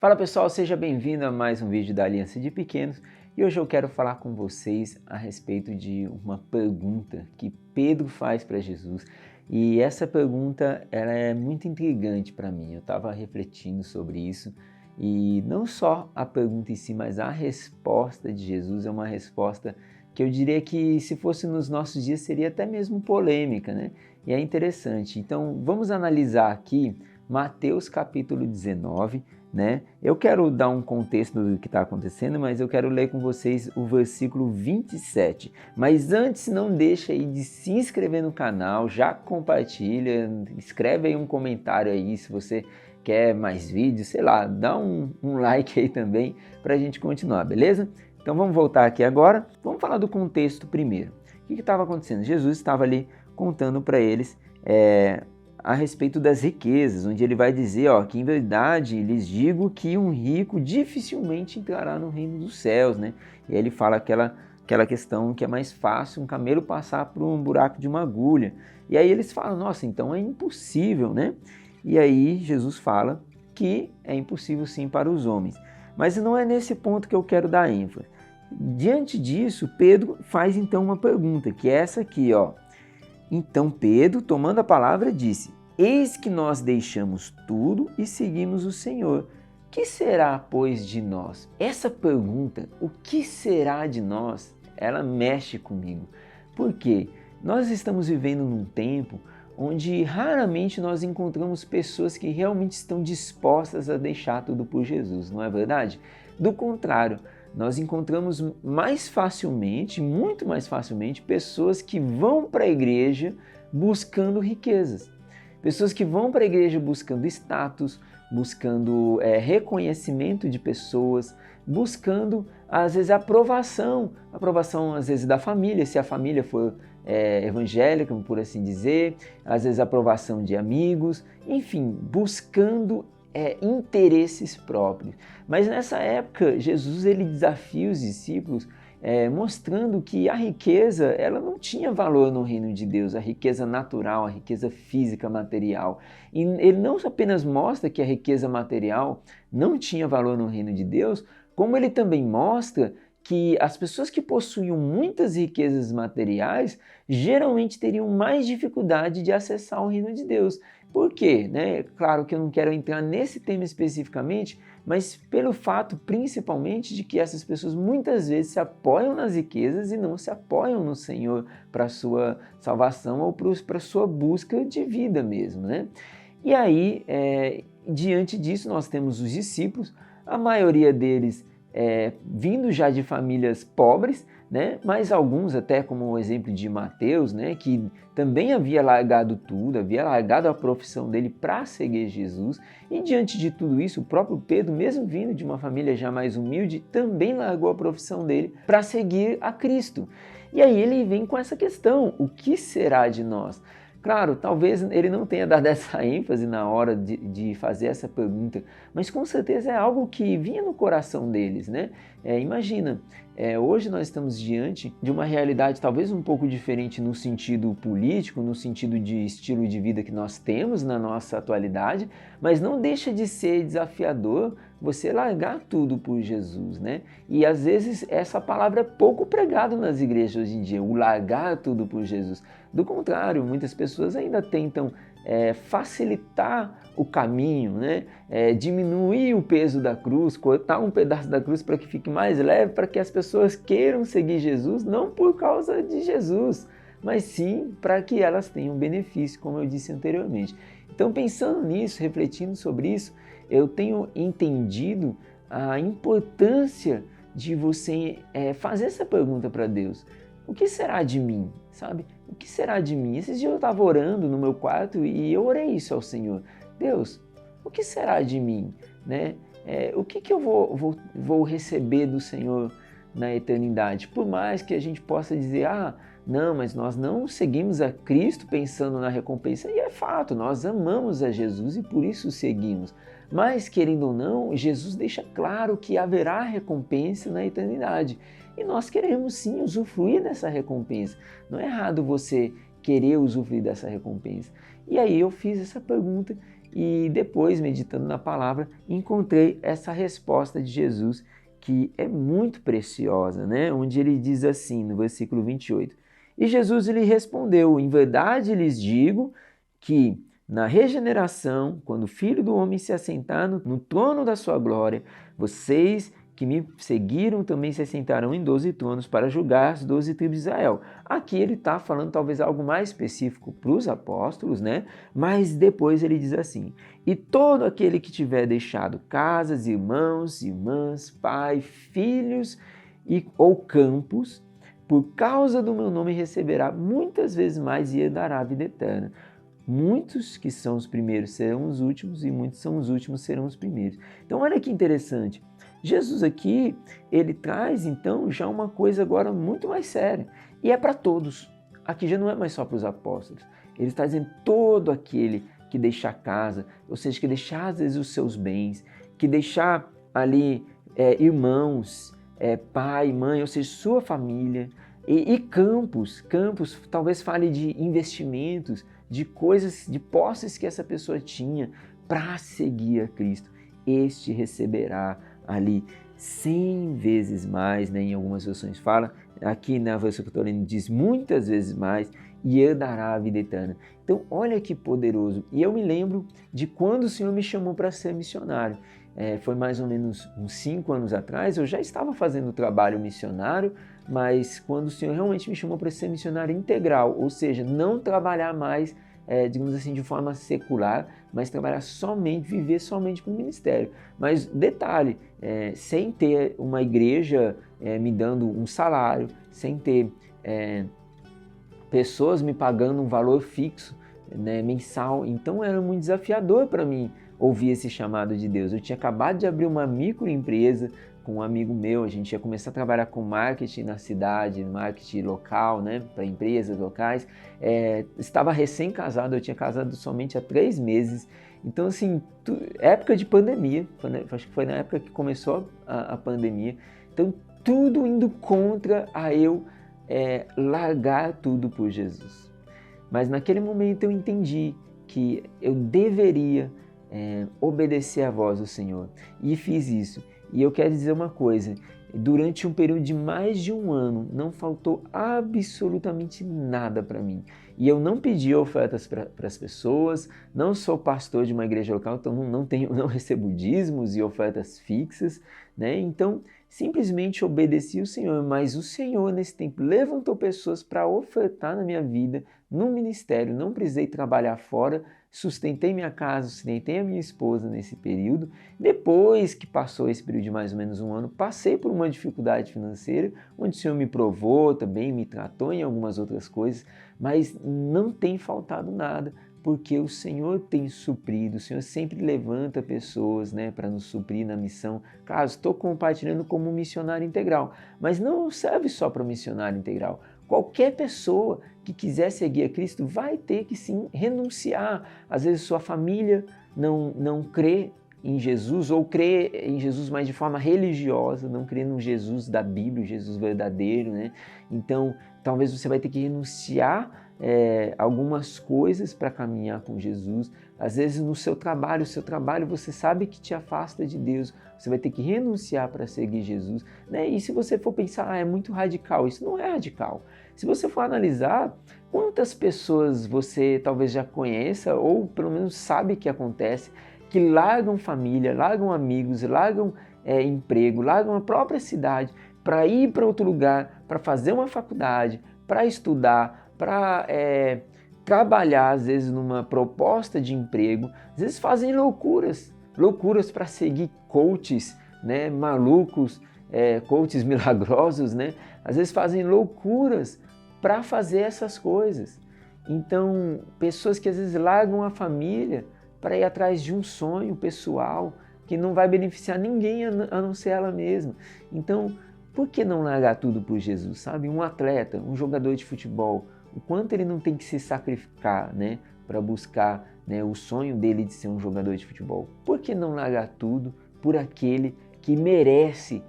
Fala pessoal, seja bem-vindo a mais um vídeo da Aliança de Pequenos e hoje eu quero falar com vocês a respeito de uma pergunta que Pedro faz para Jesus e essa pergunta ela é muito intrigante para mim. Eu estava refletindo sobre isso e não só a pergunta em si, mas a resposta de Jesus é uma resposta que eu diria que se fosse nos nossos dias seria até mesmo polêmica, né? E é interessante. Então vamos analisar aqui Mateus capítulo 19. Né? Eu quero dar um contexto do que está acontecendo, mas eu quero ler com vocês o versículo 27. Mas antes, não deixa aí de se inscrever no canal, já compartilha, escreve aí um comentário aí se você quer mais vídeos, sei lá, dá um like aí também para a gente continuar, beleza? Então vamos voltar aqui agora, vamos falar do contexto primeiro. O que estava acontecendo? Jesus estava ali contando para eles a respeito das riquezas, onde ele vai dizer que em verdade lhes digo que um rico dificilmente entrará no reino dos céus, né? E aí ele fala aquela questão que é mais fácil um camelo passar por um buraco de uma agulha. E aí eles falam, nossa, então é impossível, né? E aí Jesus fala que é impossível sim para os homens. Mas não é nesse ponto que eu quero dar ênfase. Diante disso, Pedro faz então uma pergunta, que é essa aqui, ó. Então Pedro, tomando a palavra, disse: Eis que nós deixamos tudo e seguimos o Senhor. Que será, pois, de nós? Essa pergunta, o que será de nós, ela mexe comigo. Por quê? Nós estamos vivendo num tempo onde raramente nós encontramos pessoas que realmente estão dispostas a deixar tudo por Jesus, não é verdade? Do contrário, nós encontramos mais facilmente, muito mais facilmente, pessoas que vão para a igreja buscando riquezas. Pessoas que vão para a igreja buscando status, buscando reconhecimento de pessoas, buscando, às vezes, aprovação às vezes, da família, se a família for evangélica, por assim dizer, às vezes aprovação de amigos, enfim, buscando interesses próprios. Mas nessa época, Jesus ele desafia os discípulos mostrando que a riqueza ela não tinha valor no reino de Deus, a riqueza natural, a riqueza física, material. E ele não apenas mostra que a riqueza material não tinha valor no reino de Deus, como ele também mostra que as pessoas que possuíam muitas riquezas materiais geralmente teriam mais dificuldade de acessar o reino de Deus. Por quê? Né? Claro que eu não quero entrar nesse tema especificamente, mas pelo fato principalmente de que essas pessoas muitas vezes se apoiam nas riquezas e não se apoiam no Senhor para a sua salvação ou para a sua busca de vida mesmo. Né? E aí, diante disso, nós temos os discípulos, a maioria deles vindo já de famílias pobres, né? Mas alguns, até como o exemplo de Mateus, né? Que também havia largado tudo, havia largado a profissão dele para seguir Jesus. E diante de tudo isso, o próprio Pedro, mesmo vindo de uma família já mais humilde, também largou a profissão dele para seguir a Cristo. E aí ele vem com essa questão: o que será de nós? Claro, talvez ele não tenha dado essa ênfase na hora de fazer essa pergunta, mas com certeza é algo que vinha no coração deles, né? Imagina, hoje nós estamos diante de uma realidade talvez um pouco diferente no sentido político, no sentido de estilo de vida que nós temos na nossa atualidade, mas não deixa de ser desafiador você largar tudo por Jesus, né? E às vezes essa palavra é pouco pregada nas igrejas hoje em dia, o largar tudo por Jesus. Do contrário, muitas pessoas ainda tentam facilitar o caminho, né? Diminuir o peso da cruz, cortar um pedaço da cruz para que fique mais leve, para que as pessoas queiram seguir Jesus, não por causa de Jesus, mas sim para que elas tenham benefício, como eu disse anteriormente. Então, pensando nisso, refletindo sobre isso, eu tenho entendido a importância de você fazer essa pergunta para Deus. O que será de mim? Sabe? O que será de mim? Esses dias eu estava orando no meu quarto e eu orei isso ao Senhor. Deus, o que será de mim? Né? O que eu vou receber do Senhor na eternidade? Por mais que a gente possa dizer, não, mas nós não seguimos a Cristo pensando na recompensa. E é fato, nós amamos a Jesus e por isso o seguimos. Mas, querendo ou não, Jesus deixa claro que haverá recompensa na eternidade. E nós queremos sim usufruir dessa recompensa. Não é errado você querer usufruir dessa recompensa. E aí eu fiz essa pergunta e depois, meditando na palavra, encontrei essa resposta de Jesus que é muito preciosa, né? Onde ele diz assim, no versículo 28, e Jesus lhe respondeu, em verdade lhes digo que na regeneração, quando o Filho do Homem se assentar no trono da sua glória, vocês que me seguiram também se assentarão em 12 tronos para julgar as 12 tribos de Israel. Aqui ele está falando talvez algo mais específico para os apóstolos, né? Mas depois ele diz assim, e todo aquele que tiver deixado casas, irmãos, irmãs, pai, filhos ou campos, por causa do meu nome receberá muitas vezes mais e herdará a vida eterna. Muitos que são os primeiros serão os últimos e muitos são os últimos serão os primeiros. Então olha que interessante. Jesus aqui, ele traz então já uma coisa agora muito mais séria. E é para todos. Aqui já não é mais só para os apóstolos. Ele está dizendo todo aquele que deixar casa, ou seja, que deixar às vezes os seus bens, que deixar ali irmãos, pai, mãe, ou seja, sua família, e campos, talvez fale de investimentos, de coisas, de posses que essa pessoa tinha para seguir a Cristo. Este receberá ali 100 vezes mais, né? Em algumas versões fala, aqui na versão que eu estou lendo diz muitas vezes mais, e herdará a vida eterna. Então olha que poderoso. E eu me lembro de quando o Senhor me chamou para ser missionário. Foi mais ou menos uns 5 anos atrás, eu já estava fazendo trabalho missionário, mas quando o Senhor realmente me chamou para ser missionário integral, ou seja, não trabalhar mais, digamos assim, de forma secular, mas trabalhar somente, viver somente para o ministério. Mas detalhe, sem ter uma igreja me dando um salário, sem ter pessoas me pagando um valor fixo, né, mensal, então era muito desafiador para mim ouvir esse chamado de Deus. Eu tinha acabado de abrir uma microempresa com um amigo meu, a gente ia começar a trabalhar com marketing na cidade, marketing local, né, para empresas locais. Estava recém-casado, eu tinha casado somente há 3 meses, então assim, época de pandemia, acho que foi na época que começou a pandemia, então tudo indo contra a eu largar tudo por Jesus. Mas naquele momento eu entendi que eu deveria obedecer à voz do Senhor e fiz isso. E eu quero dizer uma coisa, durante um período de mais de 1 ano não faltou absolutamente nada para mim. E eu não pedi ofertas para as pessoas, não sou pastor de uma igreja local, então não recebo dízimos e ofertas fixas, né? Então simplesmente obedeci o Senhor, mas o Senhor nesse tempo levantou pessoas para ofertar na minha vida, no ministério, não precisei trabalhar fora, sustentei minha casa, sustentei a minha esposa nesse período. Depois que passou esse período de mais ou menos 1 ano, passei por uma dificuldade financeira, onde o Senhor me provou também, me tratou em algumas outras coisas, mas não tem faltado nada, porque o Senhor tem suprido, o Senhor sempre levanta pessoas, né, para nos suprir na missão. Claro, estou compartilhando como missionário integral, mas não serve só para missionário integral. Qualquer pessoa que quiser seguir a Cristo vai ter que sim renunciar. Às vezes sua família não crê em Jesus, ou crê em Jesus mais de forma religiosa, não crê no Jesus da Bíblia, o Jesus verdadeiro, né? Então talvez você vai ter que renunciar algumas coisas para caminhar com Jesus. Às vezes no seu trabalho você sabe que te afasta de Deus, você vai ter que renunciar para seguir Jesus, né? E se você for pensar, é muito radical, isso não é radical. Se você for analisar, quantas pessoas você talvez já conheça, ou pelo menos sabe que acontece, que largam família, largam amigos, largam emprego, largam a própria cidade para ir para outro lugar, para fazer uma faculdade, para estudar, para trabalhar, às vezes, numa proposta de emprego, às vezes fazem loucuras para seguir coaches, né, malucos, coaches milagrosos, né? Às vezes fazem loucuras para fazer essas coisas. Então, pessoas que às vezes largam a família para ir atrás de um sonho pessoal que não vai beneficiar ninguém a não ser ela mesma. Então, por que não largar tudo por Jesus, sabe? Um atleta, um jogador de futebol, o quanto ele não tem que se sacrificar, né, para buscar, né, o sonho dele de ser um jogador de futebol? Por que não largar tudo por aquele que merece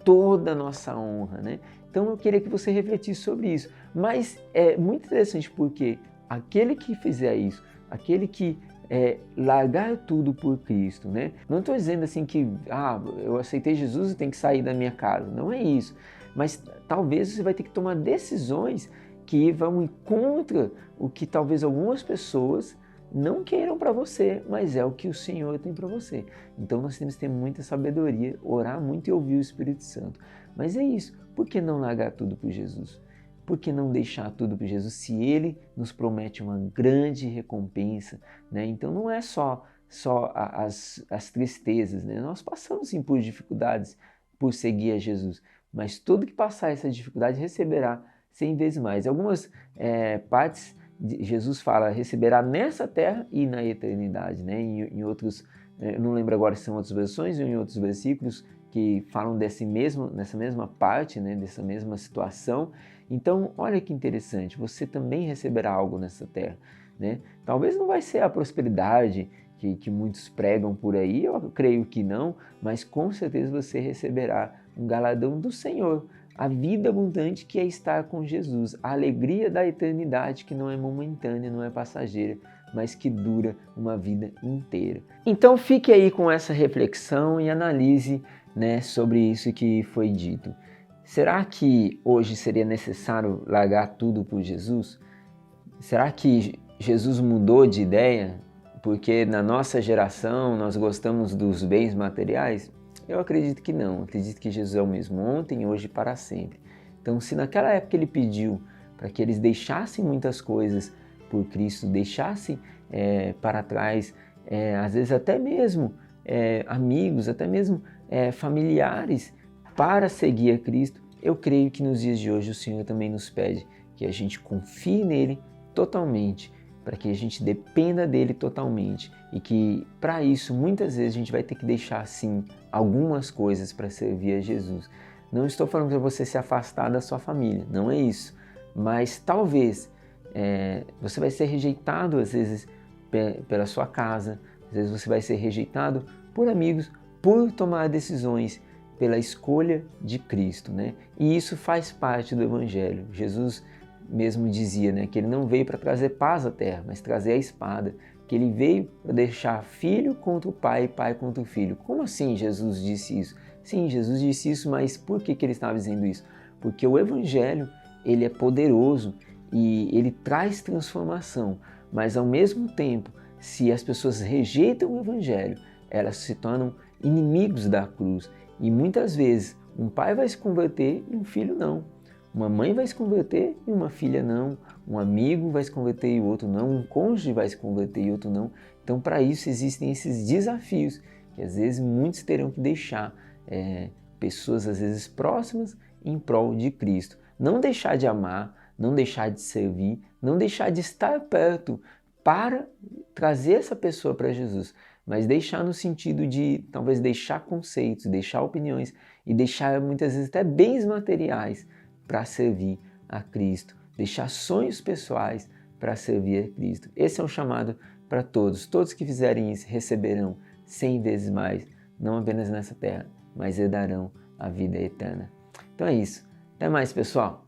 toda a nossa honra, né? Então eu queria que você refletisse sobre isso. Mas é muito interessante porque aquele que fizer isso, aquele que largar tudo por Cristo, né? Não estou dizendo assim que eu aceitei Jesus e tenho que sair da minha casa, não é isso. Mas talvez você vai ter que tomar decisões que vão contra o que talvez algumas pessoas não queiram para você, mas é o que o Senhor tem para você. Então nós temos que ter muita sabedoria, orar muito e ouvir o Espírito Santo. Mas é isso, por que não largar tudo por Jesus? Por que não deixar tudo por Jesus se Ele nos promete uma grande recompensa, né? Então não é só as tristezas, né? Nós passamos sim por dificuldades por seguir a Jesus, mas todo que passar essa dificuldade receberá 100 vezes mais. Algumas partes Jesus fala receberá nessa terra e na eternidade, né? Em outros, eu não lembro agora se são outras versões ou em outros versículos que falam nessa mesma parte, né? Dessa mesma situação. Então, olha que interessante, você também receberá algo nessa terra, né? Talvez não vai ser a prosperidade que muitos pregam por aí, eu creio que não, mas com certeza você receberá um galardão do Senhor, a vida abundante que é estar com Jesus, a alegria da eternidade que não é momentânea, não é passageira, mas que dura uma vida inteira. Então fique aí com essa reflexão e analise, né, sobre isso que foi dito. Será que hoje seria necessário largar tudo por Jesus? Será que Jesus mudou de ideia porque na nossa geração nós gostamos dos bens materiais? Eu acredito que não. Eu acredito que Jesus é o mesmo ontem, hoje e para sempre. Então, se naquela época ele pediu para que eles deixassem muitas coisas por Cristo, deixassem para trás, às vezes até mesmo amigos, até mesmo familiares, para seguir a Cristo, eu creio que nos dias de hoje o Senhor também nos pede que a gente confie nele totalmente, para que a gente dependa dele totalmente e que para isso muitas vezes a gente vai ter que deixar sim algumas coisas para servir a Jesus. Não estou falando para você se afastar da sua família, não é isso, mas talvez você vai ser rejeitado às vezes pela sua casa, às vezes você vai ser rejeitado por amigos, por tomar decisões pela escolha de Cristo, né? E isso faz parte do Evangelho. Jesus mesmo dizia, né, que ele não veio para trazer paz à terra, mas trazer a espada, que ele veio para deixar filho contra o pai e pai contra o filho. Como assim Jesus disse isso? Sim, Jesus disse isso, mas por que ele estava dizendo isso? Porque o Evangelho, ele é poderoso e ele traz transformação, mas ao mesmo tempo, se as pessoas rejeitam o Evangelho, elas se tornam inimigos da cruz. E muitas vezes um pai vai se converter e um filho não. Uma mãe vai se converter e uma filha não. Um amigo vai se converter e o outro não. Um cônjuge vai se converter e outro não. Então, para isso existem esses desafios que às vezes muitos terão que deixar pessoas às vezes próximas em prol de Cristo. Não deixar de amar, não deixar de servir, não deixar de estar perto para trazer essa pessoa para Jesus, mas deixar no sentido de talvez deixar conceitos, deixar opiniões e deixar muitas vezes até bens materiais para servir a Cristo, deixar sonhos pessoais para servir a Cristo. Esse é um chamado para todos. Todos que fizerem isso receberão 100 vezes mais, não apenas nessa terra, mas herdarão a vida eterna. Então é isso. Até mais, pessoal!